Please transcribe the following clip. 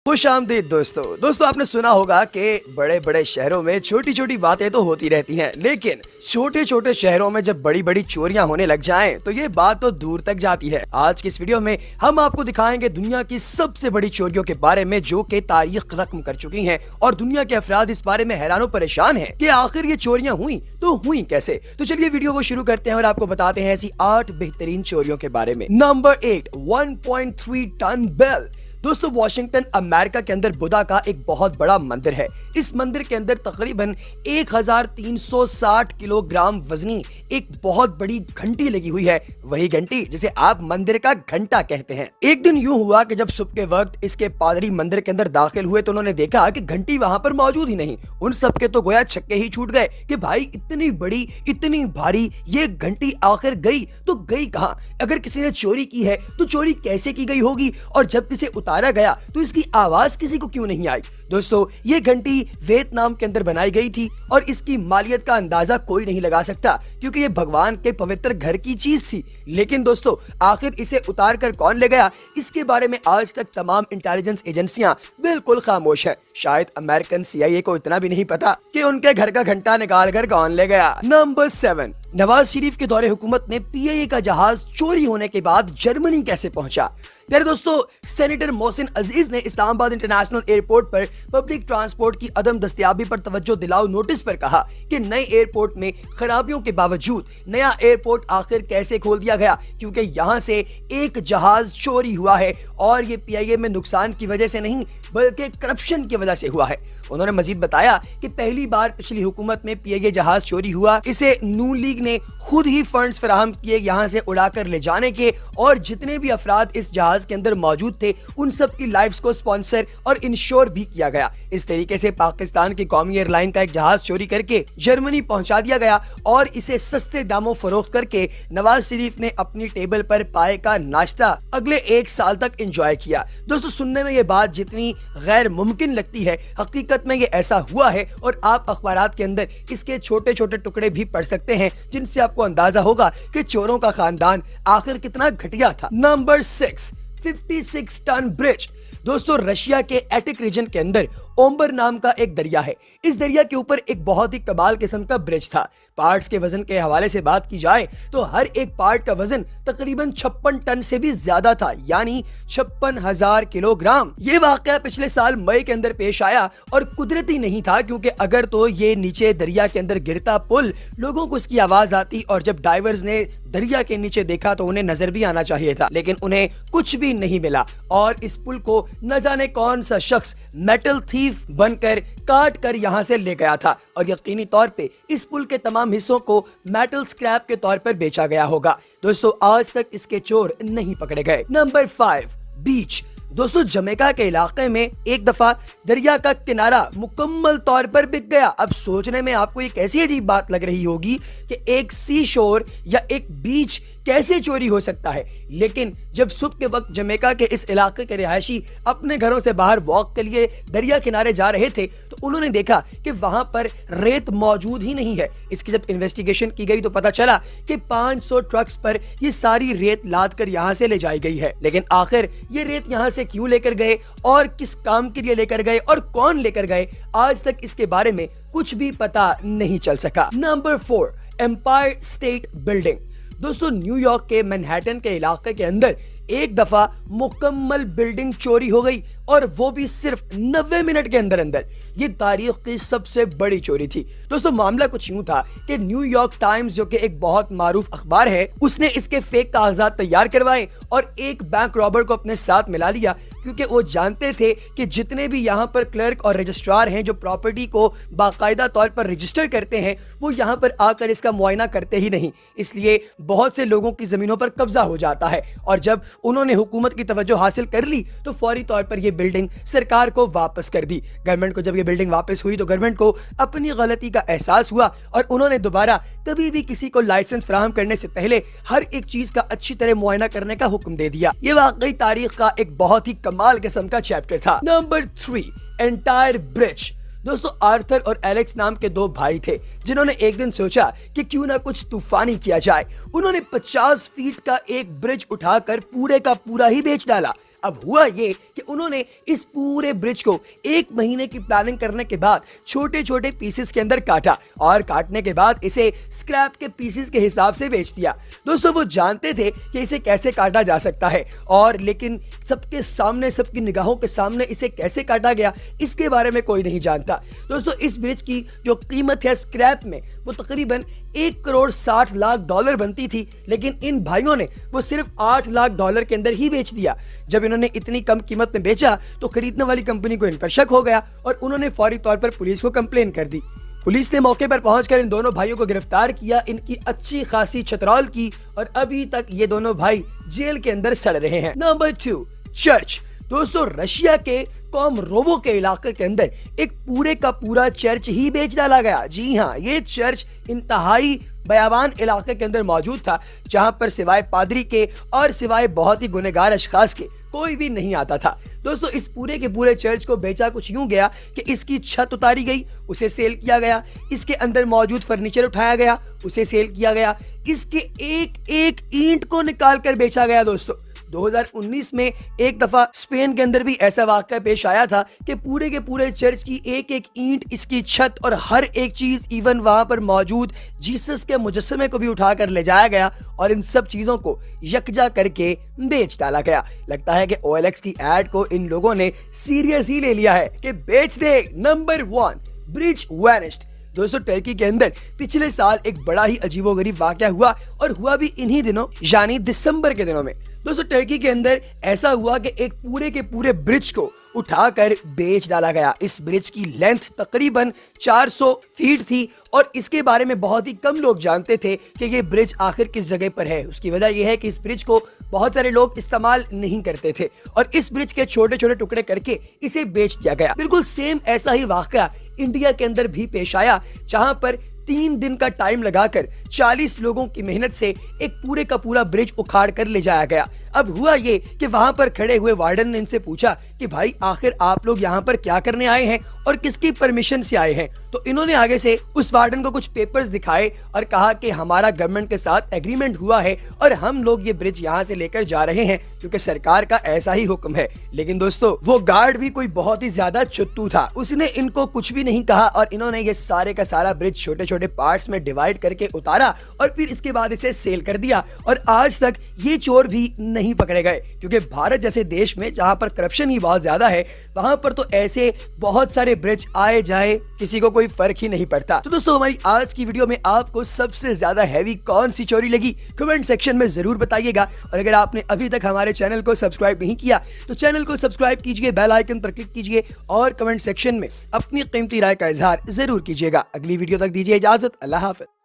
खुशामदीद दोस्तों आपने सुना होगा कि बड़े बड़े शहरों में छोटी छोटी बातें तो होती रहती हैं, लेकिन छोटे छोटे शहरों में जब बड़ी बड़ी चोरियां होने लग जाएं तो ये बात तो दूर तक जाती है। आज की इस वीडियो में हम आपको दिखाएंगे दुनिया की सबसे बड़ी चोरियों के बारे में जो कि तारीख रकम कर चुकी हैं और दुनिया के अफराद इस बारे में हैरान परेशान हैं कि आखिर ये चोरियां हुई तो हुई कैसे। तो चलिए वीडियो को शुरू करते हैं और आपको बताते हैं ऐसी 8 बेहतरीन चोरियों के बारे में। Number 8, 1.3 ton bell. दोस्तों वाशिंगटन अमेरिका के अंदर बुद्धा का एक बहुत बड़ा मंदिर है। इस मंदिर के अंदर तकरीबन 1360 किलोग्राम वजनी एक बहुत बड़ी घंटी लगी हुई है, वही घंटी जिसे आप मंदिर का घंटा कहते हैं। एक दिन यूं हुआ कि जब सुबह के वक्त इसके पादरी मंदिर के अंदर दाखिल हुए तो उन्होंने देखा कि घंटी वहां पर मौजूद ही नहीं। उन सबके तो गोया छक्के ही छूट गए कि भाई इतनी बड़ी इतनी भारी ये घंटी आखिर गई तो गई कहां। अगर किसी ने चोरी की है तो चोरी कैसे की गई होगी और जब इसे उतारा गया तो इसकी आवाज किसी को क्यों नहीं आई। दोस्तों ये घंटी वियतनाम के अंदर बनाई गई थी और इसकी मालियत का अंदाजा कोई नहीं लगा सकता क्योंकि ये भगवान के पवित्र घर की चीज थी। लेकिन दोस्तों आखिर इसे उतार कर कौन ले गया, इसके बारे में आज तक तमाम इंटेलिजेंस एजेंसियां बिल्कुल खामोश है। शायद अमेरिकन CIA को इतना भी नहीं पता कि उनके घर का घंटा निकाल कर कौन ले गया। नंबर 7, नवाज शरीफ के दौरे हुकूमत में PIA का जहाज चोरी होने के बाद जर्मनी कैसे पहुंचा। प्यारे दोस्तों, सेनेटर मोहसिन अजीज ने इस्लामाबाद इंटरनेशनल एयरपोर्ट पर पब्लिक ट्रांसपोर्ट की अदम दस्तयाबी पर तवज्जो दिलाओ नोटिस पर कहा कि नए एयरपोर्ट में खराबियों के बावजूद नया एयरपोर्ट आखिर कैसे खोल दिया गया, क्योंकि यहाँ से एक जहाज चोरी हुआ है और ये PIA में नुकसान की वजह से नहीं बल्कि करप्शन की वजह से हुआ है। उन्होंने मजीद बताया कि पहली बार पिछली हुकूमत में PIA जहाज चोरी हुआ, इसे नून लीग ने खुद ही फंड्स फराहम किए यहाँ से उड़ाकर ले जाने के, और जितने भी अफराद इस जहाज के अंदर मौजूद थे उन सब की लाइफ्स को स्पॉन्सर और इंश्योर भी किया गया। इस तरीके से पाकिस्तान की कौमी एयरलाइन का एक जहाज चोरी करके जर्मनी पहुंचा दिया गया और इसे सस्ते दामों फरोख्त करके नवाज शरीफ ने अपनी टेबल पर पाए का नाश्ता अगले 1 साल तक एंजॉय किया। दोस्तों सुनने में ये बात जितनी गैर मुमकिन लगती है, हकीकत में ये ऐसा हुआ है और आप अखबारात के अंदर इसके छोटे छोटे टुकड़े भी पढ़ सकते हैं जिनसे आपको अंदाजा होगा कि चोरों का खानदान आखिर कितना घटिया था। Number 6, 56 ton bridge. दोस्तों रशिया के एटिक रीजन के अंदर ओम्बर नाम का एक दरिया है। इस दरिया के ऊपर एक बहुत ही कमाल किस्म का ब्रिज था। पार्ट्स के वजन के हवाले से बात की जाए तो हर एक पार्ट का वजन तकरीबन 56 टन से भी ज्यादा था, यानी 56,000 किलोग्राम। ये वाकया पिछले साल मई के अंदर पेश आया और कुदरती नहीं था, क्योंकि अगर तो ये नीचे दरिया के अंदर गिरता पुल लोगों को उसकी आवाज आती और जब डाइवर्स ने दरिया के नीचे देखा तो उन्हें नजर भी आना चाहिए था, लेकिन उन्हें कुछ भी नहीं मिला और इस पुल को न जाने कौन सा शख्स मेटल थीफ बनकर काट कर यहाँ से ले गया था और यकीनी तौर पे इस पुल के तमाम हिस्सों को मेटल स्क्रैप के तौर पर बेचा गया होगा। दोस्तों आज तक इसके चोर नहीं पकड़े गए। नंबर 5, बीच। दोस्तों जमैका के इलाके में एक दफा दरिया का किनारा मुकम्मल तौर पर बिक गया। अब सोचने में आपको ये कैसी अजीब बात लग रही होगी कि एक सी शोर या एक बीच कैसे चोरी हो सकता है, लेकिन जब सुबह के वक्त जमैका के इस इलाके के रिहायशी अपने घरों से बाहर वॉक के लिए दरिया किनारे जा रहे थे तो उन्होंने देखा कि वहां पर रेत मौजूद ही नहीं है। इसकी जब इन्वेस्टिगेशन की गई तो पता चला कि 500 ट्रक्स पर ये सारी रेत लाद कर यहाँ से ले जाई गई है। लेकिन आखिर ये रेत यहाँ से क्यों लेकर गए और किस काम के लिए लेकर गए और कौन लेकर गए, आज तक इसके बारे में कुछ भी पता नहीं चल सका। Number 4, Empire State Building. दोस्तों न्यूयॉर्क के मैनहट्टन के इलाके के अंदर एक दफा मुकम्मल बिल्डिंग चोरी हो गई और वो भी सिर्फ 90 मिनट के अंदर अंदर। ये तारीख की सबसे बड़ी चोरी थी। दोस्तों मामला कुछ यूं था कि न्यूयॉर्क टाइम्स जो कि एक बहुत मारूफ अखबार है, उसने इसके फेक कागजात तैयार करवाए और एक बैंक रॉबर को अपने साथ मिला लिया, क्योंकि वो जानते थे कि जितने भी यहाँ पर क्लर्क और रजिस्ट्रार हैं जो प्रॉपर्टी को बाकायदा तौर पर रजिस्टर करते हैं वो यहाँ पर आकर इसका मुआयना करते ही नहीं, इसलिए बहुत से लोगों की जमीनों पर कब्जा हो जाता है। और जब उन्होंने हुकूमत की तवज्जो हासिल कर ली तो फौरी तौर पर यह बिल्डिंग सरकार को वापस कर दी। गवर्नमेंट को जब ये बिल्डिंग वापस हुई तो गवर्नमेंट को अपनी गलती का एहसास हुआ और उन्होंने दोबारा कभी भी किसी को लाइसेंस फराहम करने से पहले हर एक चीज का अच्छी तरह मुआयना करने का हुक्म दे दिया। ये वाकई तारीख का एक बहुत ही कमाल किस्म का चैप्टर था। Number 3, entire bridge. दोस्तों आर्थर और एलेक्स नाम के 2 भाई थे जिन्होंने एक दिन सोचा कि क्यों ना कुछ तूफानी किया जाए। उन्होंने 50 फीट का एक ब्रिज उठाकर पूरे का पूरा ही बेच डाला। अब हुआ ये कि उन्होंने इस पूरे ब्रिज को 1 महीने की प्लानिंग करने के बाद छोटे छोटे पीसेस के अंदर काटा और काटने के बाद इसे स्क्रैप के पीसेस के हिसाब से बेच दिया। दोस्तों वो जानते थे कि इसे कैसे काटा जा सकता है, और लेकिन सबके सामने, सबकी निगाहों के सामने इसे कैसे काटा गया इसके बारे में कोई नहीं जानता। दोस्तों इस ब्रिज की जो कीमत है स्क्रैप में वो तकरीबन $1,60,00,000 बनती थी, लेकिन इन भाइयों ने वो सिर्फ $8,00,000 के अंदर ही बेच दिया। जब इन्होंने इतनी कम कीमत में बेचा तो खरीदने वाली कंपनी को इन पर शक हो गया और उन्होंने फौरी तौर पर पुलिस को कंप्लेन कर दी। पुलिस ने मौके पर पहुंचकर इन दोनों भाइयों को गिरफ्तार किया, इनकी अच्छी खासी छतरौल की, और अभी तक ये दोनों भाई जेल के अंदर सड़ रहे हैं। Number 2, church. दोस्तों रशिया के कोमरोवो के इलाके के अंदर एक पूरे का पूरा चर्च ही बेच डाला गया। जी हाँ, ये चर्च इंतहाई बयाबान इलाके के अंदर मौजूद था, जहां पर सिवाय पादरी के और सिवाय बहुत ही गुनहगार अशखास के कोई भी नहीं आता था। दोस्तों इस पूरे के पूरे चर्च को बेचा कुछ यूं गया कि इसकी छत उतारी गई, उसे सेल किया गया, इसके अंदर मौजूद फर्नीचर उठाया गया, उसे सेल किया गया, इसके एक एक ईंट को निकाल कर बेचा गया। दोस्तों 2019 में एक दफा स्पेन के अंदर भी ऐसा वाकया पेश आया था कि पूरे के पूरे चर्च की एक एक ईंट, इसकी छत और हर एक चीज, इवन वहां पर मौजूद जीसस के मुजस्समे को भी उठाकर ले जाया गया और इन सब चीजों को यकजा करके बेच डाला गया। लगता है कि OLX की एड को इन लोगों ने सीरियस ही ले लिया है कि बेच दे। Number 1, bridge vanished. दोस्तों टर्की के अंदर पिछले साल एक बड़ा ही अजीबोगरीब वाकया हुआ, और हुआ भी इन्हीं दिनों यानी दिसंबर के दिनों में। दोस्तों टर्की के अंदर ऐसा हुआ कि एक पूरे के पूरे ब्रिज को उठाकर बेच डाला गया। इस ब्रिज की लेंथ तकरीबन 400 फीट थी और इसके बारे में बहुत ही कम लोग जानते थे कि ये ब्रिज आखिर किस जगह पर है। उसकी वजह यह है कि इस ब्रिज को बहुत सारे लोग इस्तेमाल नहीं करते थे और इस ब्रिज के छोटे छोटे टुकड़े करके इसे बेच दिया गया। बिल्कुल सेम ऐसा ही वाकया इंडिया के अंदर भी पेश आया, जहां पर 3 दिन का टाइम लगाकर 40 लोगों की मेहनत से एक पूरे का पूरा ब्रिज उखाड़ कर ले जाया गया। अब हुआ ये कि वहां पर खड़े हुए वार्डन ने इनसे पूछा कि भाई आखिर आप लोग यहाँ पर क्या करने आए हैं और किसकी परमिशन से आए हैं। तो इन्होंने आगे से उस वार्डन को कुछ पेपर्स दिखाए और कहा कि हमारा गवर्नमेंट के साथ एग्रीमेंट हुआ है और हम लोग ये ब्रिज यहाँ से लेकर जा रहे हैं क्योंकि सरकार का ऐसा ही हुक्म है। लेकिन दोस्तों वो गार्ड भी कोई बहुत ही ज्यादा चुत्तू था, उसने इनको कुछ भी नहीं कहा और इन्होंने ये सारे का सारा ब्रिज छोटे छोटे पार्ट्स में डिवाइड करके उतारा और फिर इसके बाद इसे सेल कर दिया। और आज तक ये चोर भी नहीं पकड़े गए क्योंकि भारत जैसे देश में जहां पर करप्शन ही बहुत ज्यादा है, वहां पर तो ऐसे बहुत सारे ब्रिज आए जाए किसी को कोई फर्क ही नहीं पड़ता। तो दोस्तों हमारी आज की वीडियो में आपको सबसे ज्यादा हैवी कौन सी चोरी लगी कमेंट सेक्शन में जरूर बताइएगा। और अगर आपने अभी तक हमारे चैनल को सब्सक्राइब नहीं किया तो चैनल को सब्सक्राइब कीजिए, बेल आइकन पर क्लिक कीजिए और कमेंट सेक्शन में अपनी कीमती राय का इजहार जरूर कीजिएगा। अगली वीडियो तक दीजिए इजाजत। अल्लाह हाफ़िज़।